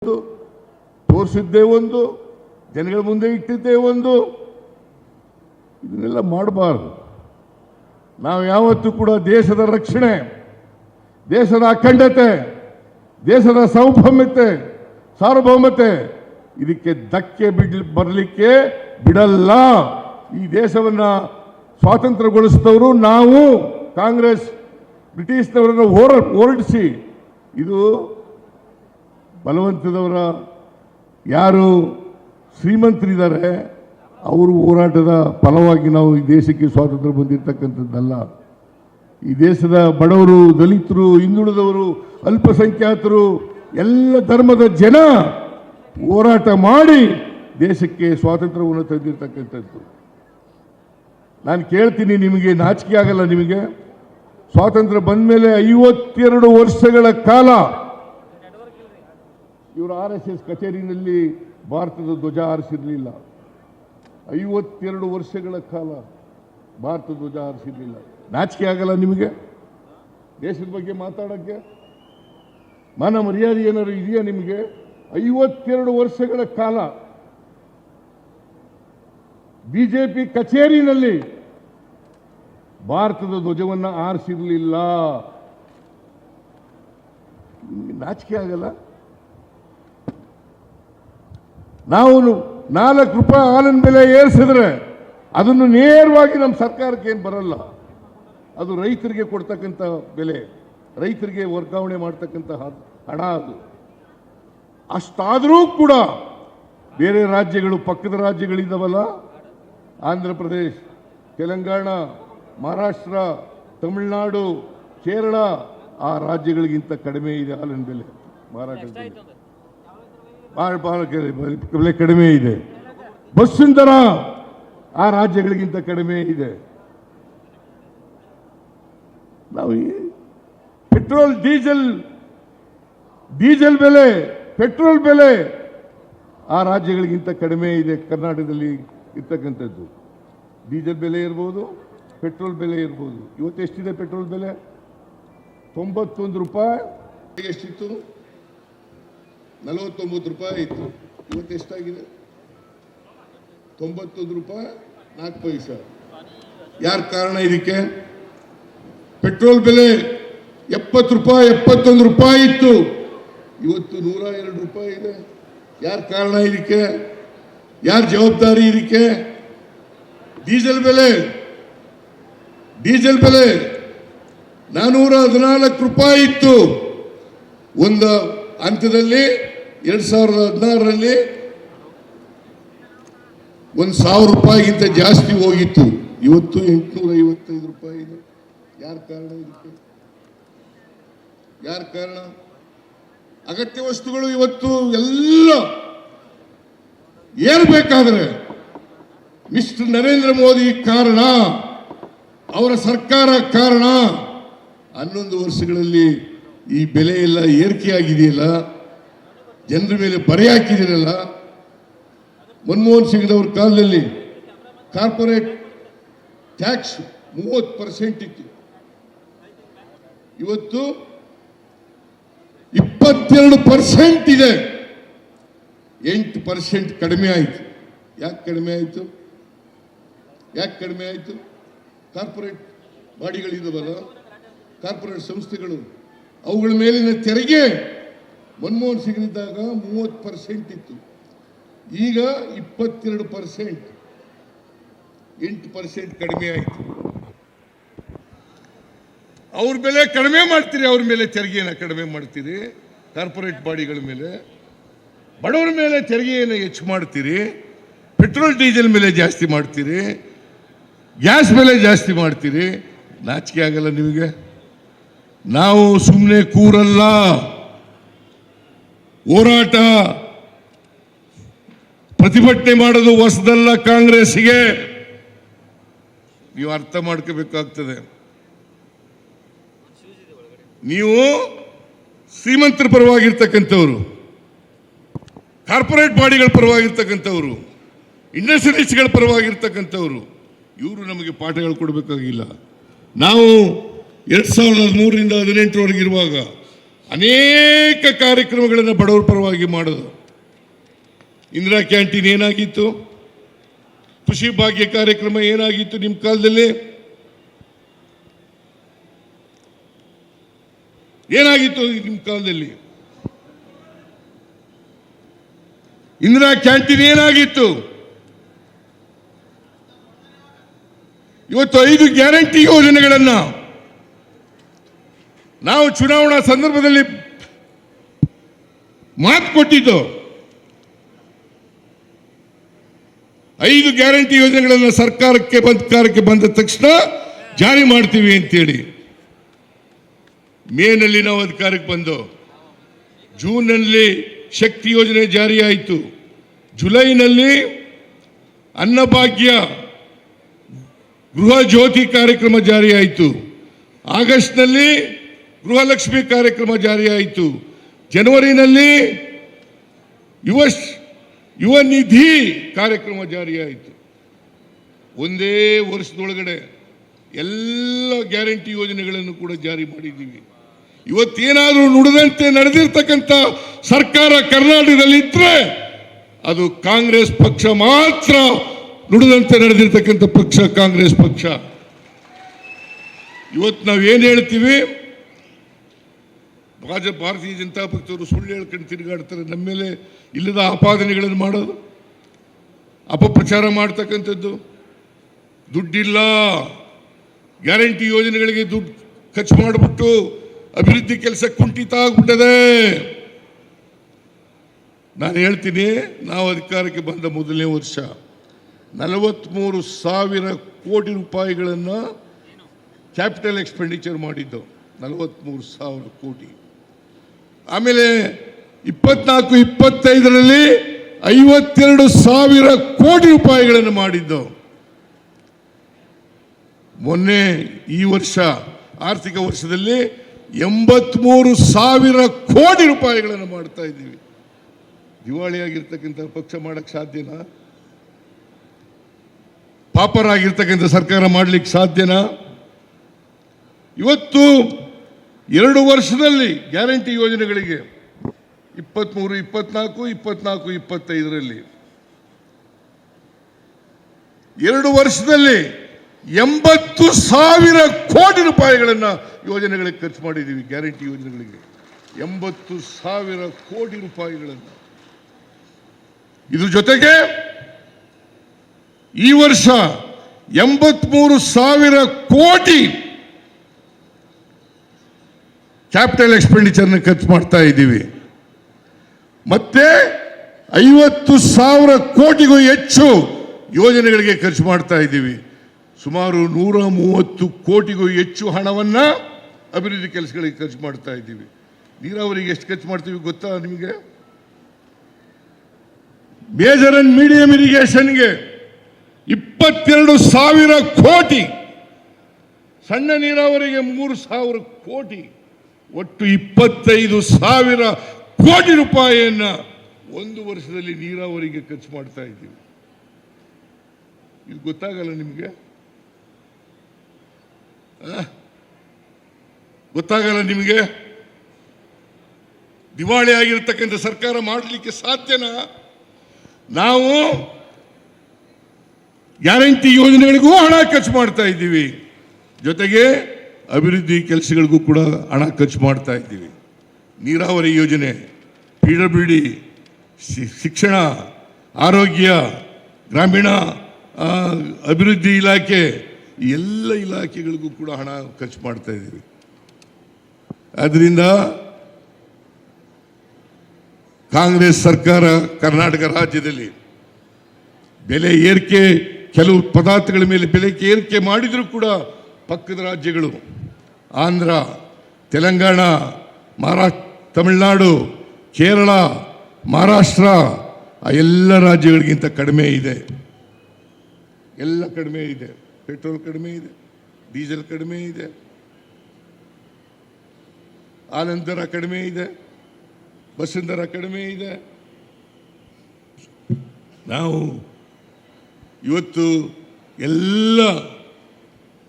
ತೋರಿಸಿದ್ದೇ ಒಂದು, ಜನಗಳ ಮುಂದೆ ಇಟ್ಟಿದ್ದೇ ಒಂದು. ಇದನ್ನೆಲ್ಲ ಮಾಡಬಾರ್ದು. ನಾವು ಯಾವತ್ತೂ ಕೂಡ ದೇಶದ ರಕ್ಷಣೆ, ದೇಶದ ಅಖಂಡತೆ, ದೇಶದ ಸಾರ್ವಭೌಮತೆ ಇದಕ್ಕೆ ಧಕ್ಕೆ ಬರಲಿಕ್ಕೆ ಬಿಡಲ್ಲ. ಈ ದೇಶವನ್ನು ಸ್ವಾತಂತ್ರ್ಯಗೊಳಿಸಿದವರು ನಾವು. ಕಾಂಗ್ರೆಸ್ ಬ್ರಿಟಿಷ್ನವರನ್ನು ಹೊರಡಿಸಿ, ಇದು ಬಲವಂತದವರ ಯಾರು ಶ್ರೀಮಂತರಿದ್ದಾರೆ ಅವರು ಹೋರಾಟದ ಫಲವಾಗಿ ನಾವು ಈ ದೇಶಕ್ಕೆ ಸ್ವಾತಂತ್ರ್ಯ ಬಂದಿರತಕ್ಕಂಥದ್ದಲ್ಲ. ಈ ದೇಶದ ಬಡವರು, ದಲಿತರು, ಹಿಂದುಳಿದವರು, ಅಲ್ಪಸಂಖ್ಯಾತರು, ಎಲ್ಲ ಧರ್ಮದ ಜನ ಹೋರಾಟ ಮಾಡಿ ದೇಶಕ್ಕೆ ಸ್ವಾತಂತ್ರ್ಯವನ್ನು ತಂದಿರತಕ್ಕಂಥದ್ದು. ನಾನು ಕೇಳ್ತೀನಿ, ನಿಮಗೆ ನಾಚಿಕೆ ಆಗಲ್ಲ? ನಿಮಗೆ ಸ್ವಾತಂತ್ರ್ಯ ಬಂದ ಮೇಲೆ 52 ವರ್ಷಗಳ ಕಾಲ ಇವರು RSS ಕಚೇರಿನಲ್ಲಿ ಭಾರತದ ಧ್ವಜ ಹಾರಿಸಿರಲಿಲ್ಲ. 52 ವರ್ಷಗಳ ಕಾಲ ಭಾರತದ ಧ್ವಜ ಹಾರಿಸಿರಲಿಲ್ಲ. ನಾಚಿಕೆ ಆಗಲ್ಲ ನಿಮಗೆ ದೇಶದ ಬಗ್ಗೆ ಮಾತಾಡೋಕ್ಕೆ? ಮಾನ ಮರ್ಯಾದೆ ಏನಾದ್ರು ಇದೆಯಾ ನಿಮಗೆ? 52 ವರ್ಷಗಳ ಕಾಲ ಬಿಜೆಪಿ ಕಚೇರಿನಲ್ಲಿ ಭಾರತದ ಧ್ವಜವನ್ನು ಆರಿಸಿರಲಿಲ್ಲ. ನಾಚಿಕೆ ಆಗಲ್ಲ? ನಾವು 4 ರೂಪಾಯಿ ಹಾಲಿನ ಬೆಲೆ ಏರಿಸಿದ್ರೆ ಅದನ್ನು ನೇರವಾಗಿ ನಮ್ಮ ಸರ್ಕಾರಕ್ಕೆ ಏನು ಬರಲ್ಲ. ಅದು ರೈತರಿಗೆ ಕೊಡ್ತಕ್ಕಂಥ ಬೆಲೆ, ರೈತರಿಗೆ ವರ್ಗಾವಣೆ ಮಾಡ್ತಕ್ಕಂಥ ಹಣ ಅದು. ಅಷ್ಟಾದರೂ ಕೂಡ ಬೇರೆ ರಾಜ್ಯಗಳು, ಪಕ್ಕದ ರಾಜ್ಯಗಳಿದ್ದಾವಲ್ಲ, ಆಂಧ್ರ ಪ್ರದೇಶ್, ತೆಲಂಗಾಣ, ಮಹಾರಾಷ್ಟ್ರ, ತಮಿಳುನಾಡು, ಕೇರಳ, ಆ ರಾಜ್ಯಗಳಿಗಿಂತ ಕಡಿಮೆ ಇದೆ ಹಾಲಿನ ಬೆಲೆ. ಮಾರಾಟದ ಬೆಲೆ ಕಡಿಮೆ ಇದೆ. ಬಸ್ಸಿನ ದರ ಆ ರಾಜ್ಯಗಳಿಗಿಂತ ಕಡಿಮೆ ಇದೆ. ನಾವು ಪೆಟ್ರೋಲ್, ಡೀಸೆಲ್ ಬೆಲೆ, ಪೆಟ್ರೋಲ್ ಬೆಲೆ ಆ ರಾಜ್ಯಗಳಿಗಿಂತ ಕಡಿಮೆ ಇದೆ. ಕರ್ನಾಟಕದಲ್ಲಿ ಇರ್ತಕ್ಕಂಥದ್ದು ಡೀಸೆಲ್ ಬೆಲೆ ಇರ್ಬೋದು, ಪೆಟ್ರೋಲ್ ಬೆಲೆ ಇರ್ಬೋದು. ಇವತ್ತು ಎಷ್ಟಿದೆ ಪೆಟ್ರೋಲ್ ಬೆಲೆ? 91 ರೂಪಾಯಿ. ಎಷ್ಟಿತ್ತು? 49 ರೂಪಾಯಿ ಇತ್ತು. ಇವತ್ತು ಎಷ್ಟಾಗಿದೆ? 91 ರೂಪಾಯಿ 4 ಪೈಸೆ. ಯಾರ ಕಾರಣ ಇದಕ್ಕೆ? ಪೆಟ್ರೋಲ್ ಬೆಲೆ 70 ರೂಪಾಯಿ, 71 ರೂಪಾಯಿ ಇತ್ತು, ಇವತ್ತು 102 ರೂಪಾಯಿ ಇದೆ. ಯಾರ ಕಾರಣ ಇದಕ್ಕೆ? ಯಾರ ಜವಾಬ್ದಾರಿ ಇದಕ್ಕೆ? ಡೀಸೆಲ್ ಬೆಲೆ 414 ರೂಪಾಯಿ ಇತ್ತು ಒಂದು ಹಂತದಲ್ಲಿ. 2016ರಲ್ಲಿ 1000 ರೂಪಾಯಿಗಿಂತ ಜಾಸ್ತಿ ಹೋಗಿತ್ತು. ಇವತ್ತು 855 ರೂಪಾಯಿ ಇದೆ. ಯಾರ ಕಾರಣ ಇದಕ್ಕೆ? ಯಾರ ಕಾರಣ? ಅಗತ್ಯ ವಸ್ತುಗಳು ಇವತ್ತು ಎಲ್ಲ ಏರ್ಬೇಕಾದ್ರೆ ಮಿಸ್ಟರ್ ನರೇಂದ್ರ ಮೋದಿ ಕಾರಣ, ಅವರ ಸರ್ಕಾರ ಕಾರಣ. 11 ವರ್ಷಗಳಲ್ಲಿ ಈ ಬೆಲೆ ಎಲ್ಲ ಏರಿಕೆಯಾಗಿದೆಯಲ್ಲ, ಜನರ ಮೇಲೆ ಬರೆ ಹಾಕಿದಿರಲ್ಲ. ಮನಮೋಹನ್ ಸಿಂಗ್ ಅವರ ಕಾಲದಲ್ಲಿ ಕಾರ್ಪೊರೇಟ್ ಟ್ಯಾಕ್ಸ್ 30% ಇತ್ತು, ಇವತ್ತು 22% ಇದೆ. 8% ಕಡಿಮೆ ಆಯಿತು. ಯಾಕೆ ಕಡಿಮೆ ಆಯಿತು? ಕಾರ್ಪೊರೇಟ್ ಬಾಡಿಗಳಿದಾವಲ್ಲ, ಕಾರ್ಪೊರೇಟ್ ಸಂಸ್ಥೆಗಳು, ಅವುಗಳ ಮೇಲಿನ ತೆರಿಗೆ ಮನಮೋಹನ್ ಸಿಂಗ್ ಇದ್ದಾಗ 30% ಇತ್ತು, ಈಗ 22%, 8% ಕಡಿಮೆ ಆಯಿತು. ಅವ್ರ ಬೆಲೆ ಕಡಿಮೆ ಮಾಡ್ತೀರಿ, ಅವ್ರ ಮೇಲೆ ತೆರಿಗೆಯನ್ನು ಕಡಿಮೆ ಮಾಡ್ತೀರಿ. ಕಾರ್ಪೊರೇಟ್ ಬಾಡಿಗಳ ಮೇಲೆ, ಬಡವರ ಮೇಲೆ ತೆರಿಗೆಯನ್ನು ಹೆಚ್ಚು ಮಾಡ್ತೀರಿ. ಪೆಟ್ರೋಲ್ ಡೀಸೆಲ್ ಮೇಲೆ ಜಾಸ್ತಿ ಮಾಡ್ತೀರಿ, ಗ್ಯಾಸ್ ಬೆಲೆ ಜಾಸ್ತಿ ಮಾಡ್ತೀರಿ. ನಾಚಿಕೆ ಆಗಲ್ಲ ನಿಮಗೆ? ನಾವು ಸುಮ್ಮನೆ ಕೂರಲ್ಲ. ಹೋರಾಟ, ಪ್ರತಿಭಟನೆ ಮಾಡೋದು ಹೊಸದಲ್ಲ ಕಾಂಗ್ರೆಸ್ಸಿಗೆ. ನೀವು ಅರ್ಥ ಮಾಡ್ಕೋಬೇಕಾಗ್ತದೆ. ನೀವು ಶ್ರೀಮಂತರ ಪರವಾಗಿರ್ತಕ್ಕಂಥವ್ರು, ಕಾರ್ಪೊರೇಟ್ ಬಾಡಿಗಳ ಪರವಾಗಿರ್ತಕ್ಕಂಥವ್ರು, ಇಂಡಸ್ಟ್ರಿಯಲಿಸ್ಟ್ಗಳ ಪರವಾಗಿರ್ತಕ್ಕಂಥವ್ರು, ಇವರು ನಮಗೆ ಪಾಠಗಳು ಕೊಡಬೇಕಾಗಿಲ್ಲ. ನಾವು 2003ರಿಂದ 2018ರವರೆಗೆ ಇರುವಾಗ ಅನೇಕ ಕಾರ್ಯಕ್ರಮಗಳನ್ನು ಬಡವರ ಪರವಾಗಿ ಮಾಡೋದು. ಇಂದಿರಾ ಕ್ಯಾಂಟೀನ್ ಏನಾಗಿತ್ತು? ಖುಷಿ ಭಾಗ್ಯ ಕಾರ್ಯಕ್ರಮ ಏನಾಗಿತ್ತು ನಿಮ್ಮ ಕಾಲದಲ್ಲಿ? ಏನಾಗಿತ್ತು ನಿಮ್ಮ ಕಾಲದಲ್ಲಿ? ಇಂದಿರಾ ಕ್ಯಾಂಟೀನ್ ಏನಾಗಿತ್ತು? ಇವತ್ತು 5 ಗ್ಯಾರಂಟಿ ಯೋಜನೆಗಳನ್ನು ನಾವು ಚುನಾವಣಾ ಸಂದರ್ಭದಲ್ಲಿ ಮಾತು ಕೊಟ್ಟಿದ್ದು. 5 ಗ್ಯಾರಂಟಿ ಯೋಜನೆಗಳನ್ನು ಸರ್ಕಾರಕ್ಕೆ ಬಂದ ತಕ್ಷಣ ಜಾರಿ ಮಾಡ್ತೀವಿ ಅಂತೇಳಿ ಮೇನಲ್ಲಿ ನಾವು ಅಧಿಕಾರಕ್ಕೆ ಬಂದು, ಜೂನ್ನಲ್ಲಿ ಶಕ್ತಿ ಯೋಜನೆ ಜಾರಿಯಾಯಿತು, ಜುಲೈನಲ್ಲಿ ಅನ್ನಭಾಗ್ಯ ಗೃಹ ಜ್ಯೋತಿ ಕಾರ್ಯಕ್ರಮ ಜಾರಿಯಾಯಿತು, ಆಗಸ್ಟ್ನಲ್ಲಿ ಗೃಹಲಕ್ಷ್ಮಿ ಕಾರ್ಯಕ್ರಮ ಜಾರಿಯಾಯಿತು, ಜನವರಿನಲ್ಲಿ ಯುವ ನಿಧಿ ಕಾರ್ಯಕ್ರಮ ಜಾರಿಯಾಯಿತು. ಒಂದೇ ವರ್ಷದೊಳಗಡೆ ಎಲ್ಲ ಗ್ಯಾರಂಟಿ ಯೋಜನೆಗಳನ್ನು ಕೂಡ ಜಾರಿ ಮಾಡಿದ್ದೀವಿ. ಇವತ್ತೇನಾದರೂ ನುಡಿದಂತೆ ನಡೆದಿರ್ತಕ್ಕಂಥ ಸರ್ಕಾರ ಕರ್ನಾಟಕದಲ್ಲಿ ಇದ್ರೆ ಅದು ಕಾಂಗ್ರೆಸ್ ಪಕ್ಷ ಮಾತ್ರ. ನುಡಿದಂತೆ ನಡೆದಿರ್ತಕ್ಕಂಥ ಪಕ್ಷ ಕಾಂಗ್ರೆಸ್ ಪಕ್ಷ. ಇವತ್ತು ನಾವೇನು ಹೇಳ್ತೀವಿ, ಭಾರತೀಯ ಜನತಾ ಪಕ್ಷದವರು ಸುಳ್ಳು ಹೇಳ್ಕೊಂಡು ತಿರುಗಾಡ್ತಾರೆ, ನಮ್ಮ ಮೇಲೆ ಇಲ್ಲದ ಆಪಾದನೆಗಳನ್ನು ಮಾಡೋದು, ಅಪಪ್ರಚಾರ ಮಾಡ್ತಕ್ಕಂಥದ್ದು. ದುಡ್ಡಿಲ್ಲ, ಗ್ಯಾರಂಟಿ ಯೋಜನೆಗಳಿಗೆ ದುಡ್ಡು ಖರ್ಚು ಮಾಡಿಬಿಟ್ಟು ಅಭಿವೃದ್ಧಿ ಕೆಲಸ ಕುಂಠಿತ ಆಗ್ಬಿಟ್ಟದೆ. ನಾನು ಹೇಳ್ತೀನಿ, ನಾವು ಅಧಿಕಾರಕ್ಕೆ ಬಂದ ಮೊದಲನೇ ವರ್ಷ 43,000 ಕೋಟಿ ರೂಪಾಯಿಗಳನ್ನು ಕ್ಯಾಪಿಟಲ್ ಎಕ್ಸ್ಪೆಂಡಿಚರ್ ಮಾಡಿದ್ದು. 43,000 ಕೋಟಿ. ಆಮೇಲೆ 24-25ರಲ್ಲಿ 52,000 ಕೋಟಿ ರೂಪಾಯಿಗಳನ್ನು ಮಾಡಿದ್ದು. ಮೊನ್ನೆ ಈ ವರ್ಷ ಆರ್ಥಿಕ ವರ್ಷದಲ್ಲಿ 83,000 ಕೋಟಿ ರೂಪಾಯಿಗಳನ್ನು ಮಾಡ್ತಾ ಇದ್ದೀವಿ. ದಿವಾಳಿಯಾಗಿರ್ತಕ್ಕಂಥ ಪಕ್ಷ ಮಾಡಕ್ಕೆ ಸಾಧ್ಯನಾ? ಪಾಪರಾಗಿರ್ತಕ್ಕಂಥ ಸರ್ಕಾರ ಮಾಡಲಿಕ್ಕೆ ಸಾಧ್ಯನಾ? ಇವತ್ತು 2 ವರ್ಷದಲ್ಲಿ ಗ್ಯಾರಂಟಿ ಯೋಜನೆಗಳಿಗೆ 23, 24, 25ರಲ್ಲಿ 2 ವರ್ಷದಲ್ಲಿ 80,000 ಕೋಟಿ ರೂಪಾಯಿಗಳನ್ನು ಯೋಜನೆಗಳಿಗೆ ಖರ್ಚು ಮಾಡಿದ್ದೀವಿ. ಗ್ಯಾರಂಟಿ ಯೋಜನೆಗಳಿಗೆ 80,000 ಕೋಟಿ ರೂಪಾಯಿಗಳನ್ನು. ಇದ್ರ ಜೊತೆಗೆ ಈ ವರ್ಷ 83,000 ಕೋಟಿ ಕ್ಯಾಪಿಟಲ್ ಎಕ್ಸ್ಪೆಂಡಿಚರ್ನ ಖರ್ಚು ಮಾಡ್ತಾ ಇದ್ದೀವಿ. ಮತ್ತೆ 50,000 ಕೋಟಿಗೂ ಹೆಚ್ಚು ಯೋಜನೆಗಳಿಗೆ ಖರ್ಚು ಮಾಡ್ತಾ ಇದ್ದೀವಿ. ಸುಮಾರು 130 ಕೋಟಿಗೂ ಹೆಚ್ಚು ಹಣವನ್ನು ಅಭಿವೃದ್ಧಿ ಕೆಲಸಗಳಿಗೆ ಖರ್ಚು ಮಾಡ್ತಾ ಇದ್ದೀವಿ. ನೀರಾವರಿಗೆ ಎಷ್ಟು ಖರ್ಚು ಮಾಡ್ತೀವಿ ಗೊತ್ತಾ ನಿಮಗೆ? ಮೇಜರ್ ಅಂಡ್ ಮೀಡಿಯಂ ಇರಿಗೇಷನ್ಗೆ 22,000 ಕೋಟಿ, ಸಣ್ಣ ನೀರಾವರಿಗೆ 3,000 ಕೋಟಿ, ಒಟ್ಟು 25,000 ಕೋಟಿ ರೂಪಾಯಿಯನ್ನು 1 ವರ್ಷದಲ್ಲಿ ನೀರಾವರಿಗೆ ಖರ್ಚು ಮಾಡ್ತಾ ಇದ್ದೀವಿ. ಇದು ಗೊತ್ತಾಗಲ್ಲ ನಿಮಗೆ? ಗೊತ್ತಾಗಲ್ಲ ನಿಮಗೆ? ದಿವಾಳಿ ಆಗಿರ್ತಕ್ಕಂಥ ಸರ್ಕಾರ ಮಾಡಲಿಕ್ಕೆ ಸಾಧ್ಯನಾ? ನಾವು ಗ್ಯಾರಂಟಿ ಯೋಜನೆಗಳಿಗೂ ಹಣ ಖರ್ಚು ಮಾಡ್ತಾ ಇದ್ದೀವಿ, ಜೊತೆಗೆ ಅಭಿವೃದ್ಧಿ ಕೆಲಸಗಳಿಗೂ ಕೂಡ ಹಣ ಖರ್ಚು ಮಾಡ್ತಾ ಇದ್ದೀವಿ. ನೀರಾವರಿ ಯೋಜನೆ, PWD, ಶಿಕ್ಷಣ, ಆರೋಗ್ಯ, ಗ್ರಾಮೀಣ ಅಭಿವೃದ್ಧಿ ಇಲಾಖೆ, ಎಲ್ಲ ಇಲಾಖೆಗಳಿಗೂ ಕೂಡ ಹಣ ಖರ್ಚು ಮಾಡ್ತಾ ಇದ್ದೀವಿ. ಆದ್ದರಿಂದ ಕಾಂಗ್ರೆಸ್ ಸರ್ಕಾರ ಕರ್ನಾಟಕ ರಾಜ್ಯದಲ್ಲಿ ಬೆಲೆ ಏರಿಕೆ, ಕೆಲವು ಪದಾರ್ಥಗಳ ಮೇಲೆ ಬೆಲೆ ಏರಿಕೆ ಮಾಡಿದರೂ ಕೂಡ ಪಕ್ಕದ ರಾಜ್ಯಗಳು ಆಂಧ್ರ, ತೆಲಂಗಾಣ, ತಮಿಳುನಾಡು, ಕೇರಳ, ಮಹಾರಾಷ್ಟ್ರ ಆ ಎಲ್ಲ ರಾಜ್ಯಗಳಿಗಿಂತ ಕಡಿಮೆ ಇದೆ. ಎಲ್ಲ ಕಡಿಮೆ ಇದೆ. ಪೆಟ್ರೋಲ್ ಕಡಿಮೆ ಇದೆ, ಡೀಸೆಲ್ ಕಡಿಮೆ ಇದೆ, ಹಾಲಿನ ದರ ಕಡಿಮೆ ಇದೆ, ಬಸ್ಸಿನ ದರ ಕಡಿಮೆ ಇದೆ. ನಾವು ಇವತ್ತು ಎಲ್ಲ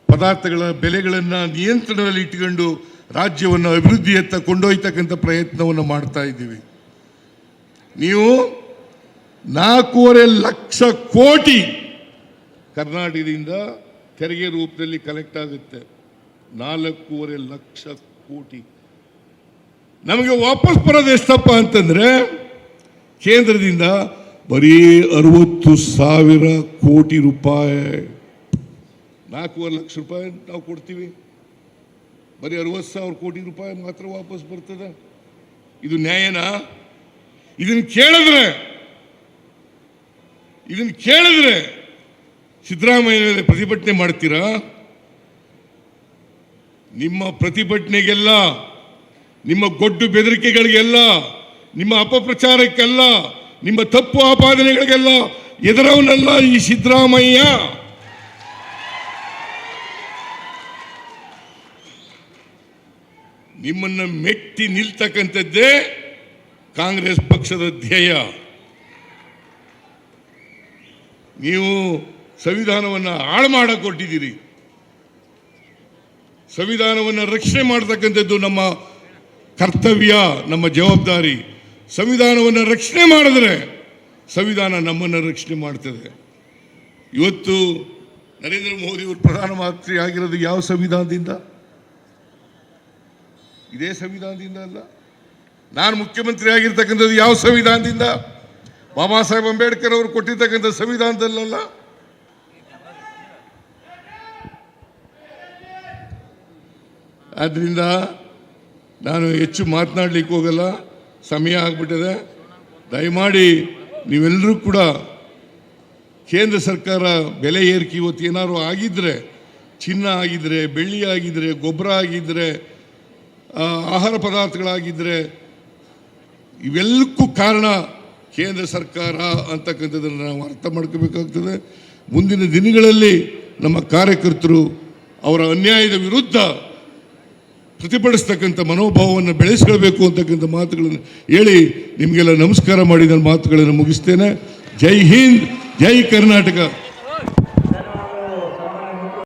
ಪದಾರ್ಥಗಳ ಬೆಲೆಗಳನ್ನು ನಿಯಂತ್ರಣದಲ್ಲಿ ಇಟ್ಟುಕೊಂಡು ರಾಜ್ಯವನ್ನು ಅಭಿವೃದ್ಧಿಯತ್ತ ಕೊಂಡೊಯ್ತಕ್ಕಂಥ ಪ್ರಯತ್ನವನ್ನು ಮಾಡ್ತಾ ಇದ್ದೀವಿ. ನೀವು 4.5 ಲಕ್ಷ ಕೋಟಿ ಕರ್ನಾಟಕದಿಂದ ತೆರಿಗೆ ರೂಪದಲ್ಲಿ ಕಲೆಕ್ಟ್ ಆಗುತ್ತೆ. 4.5 ಲಕ್ಷ ಕೋಟಿ ನಮಗೆ ವಾಪಸ್ ಬರೋದು ಎಷ್ಟಪ್ಪ ಅಂತಂದ್ರೆ ಕೇಂದ್ರದಿಂದ ಬರೀ 60,000 ಕೋಟಿ ರೂಪಾಯಿ. 4.5 ಲಕ್ಷ ರೂಪಾಯಿ ನಾವು ಕೊಡ್ತೀವಿ, ಬರೀ 60,000 ಕೋಟಿ ರೂಪಾಯಿ ಮಾತ್ರ ವಾಪಸ್ ಬರ್ತದೆ. ಇದು ನ್ಯಾಯನಾ? ಇದನ್ನು ಕೇಳಿದ್ರೆ ಸಿದ್ದರಾಮಯ್ಯ ಪ್ರತಿಭಟನೆ ಮಾಡ್ತೀರಾ? ನಿಮ್ಮ ಪ್ರತಿಭಟನೆಗೆಲ್ಲ, ನಿಮ್ಮ ಗೊಡ್ಡು ಬೆದರಿಕೆಗಳಿಗೆಲ್ಲ, ನಿಮ್ಮ ಅಪಪ್ರಚಾರಕ್ಕೆಲ್ಲ, ನಿಮ್ಮ ತಪ್ಪು ಆಪಾದನೆಗಳಿಗೆಲ್ಲ ಎದುರವನಲ್ಲ ಈ ಸಿದ್ದರಾಮಯ್ಯ. ನಿಮ್ಮನ್ನು ಮೆಟ್ಟಿ ನಿಲ್ತಕ್ಕಂಥದ್ದೇ ಕಾಂಗ್ರೆಸ್ ಪಕ್ಷದ ಧ್ಯೇಯ. ನೀವು ಸಂವಿಧಾನವನ್ನು ಹಾಳು ಮಾಡಕ್ಕೆ ಹೊರಟಿದ್ದೀರಿ. ಸಂವಿಧಾನವನ್ನು ರಕ್ಷಣೆ ಮಾಡತಕ್ಕಂಥದ್ದು ನಮ್ಮ ಕರ್ತವ್ಯ, ನಮ್ಮ ಜವಾಬ್ದಾರಿ. ಸಂವಿಧಾನವನ್ನು ರಕ್ಷಣೆ ಮಾಡಿದ್ರೆ ಸಂವಿಧಾನ ನಮ್ಮನ್ನು ರಕ್ಷಣೆ ಮಾಡ್ತದೆ. ಇವತ್ತು ನರೇಂದ್ರ ಮೋದಿ ಅವರು ಪ್ರಧಾನಮಂತ್ರಿ ಆಗಿರೋದು ಯಾವ ಸಂವಿಧಾನದಿಂದ? ಇದೇ ಸಂವಿಧಾನದಿಂದ ಅಲ್ಲ. ನಾನು ಮುಖ್ಯಮಂತ್ರಿ ಆಗಿರ್ತಕ್ಕಂಥದ್ದು ಯಾವ ಸಂವಿಧಾನದಿಂದ? ಬಾಬಾ ಸಾಹೇಬ್ ಅಂಬೇಡ್ಕರ್ ಅವರು ಕೊಟ್ಟಿರ್ತಕ್ಕಂಥ ಸಂವಿಧಾನದಲ್ಲ. ಆದ್ದರಿಂದ ನಾನು ಹೆಚ್ಚು ಮಾತನಾಡಲಿಕ್ಕೆ ಹೋಗಲ್ಲ, ಸಮಯ ಆಗ್ಬಿಟ್ಟಿದೆ. ದಯಮಾಡಿ ನೀವೆಲ್ಲರೂ ಕೂಡ ಕೇಂದ್ರ ಸರ್ಕಾರ ಬೆಲೆ ಏರಿಕೆ ಇವತ್ತು ಏನಾದ್ರು ಆಗಿದ್ರೆ, ಚಿನ್ನ ಆಗಿದ್ರೆ, ಬೆಳ್ಳಿ ಆಗಿದ್ರೆ, ಗೊಬ್ಬರ ಆಗಿದ್ರೆ, ಆಹಾರ ಪದಾರ್ಥಗಳಾಗಿದ್ದರೆ, ಇವೆಲ್ಲಕ್ಕೂ ಕಾರಣ ಕೇಂದ್ರ ಸರ್ಕಾರ ಅಂತಕ್ಕಂಥದ್ದನ್ನು ನಾವು ಅರ್ಥ ಮಾಡ್ಕೋಬೇಕಾಗ್ತದೆ. ಮುಂದಿನ ದಿನಗಳಲ್ಲಿ ನಮ್ಮ ಕಾರ್ಯಕರ್ತರು ಅವರ ಅನ್ಯಾಯದ ವಿರುದ್ಧ ಪ್ರತಿಭಟಿಸ್ತಕ್ಕಂಥ ಮನೋಭಾವವನ್ನು ಬೆಳೆಸ್ಕೊಳ್ಬೇಕು ಅಂತಕ್ಕಂಥ ಮಾತುಗಳನ್ನು ಹೇಳಿ ನಿಮಗೆಲ್ಲ ನಮಸ್ಕಾರ ಮಾಡಿ ನನ್ನ ಮಾತುಗಳನ್ನು ಮುಗಿಸ್ತೇನೆ. ಜೈ ಹಿಂದ್, ಜೈ ಕರ್ನಾಟಕ.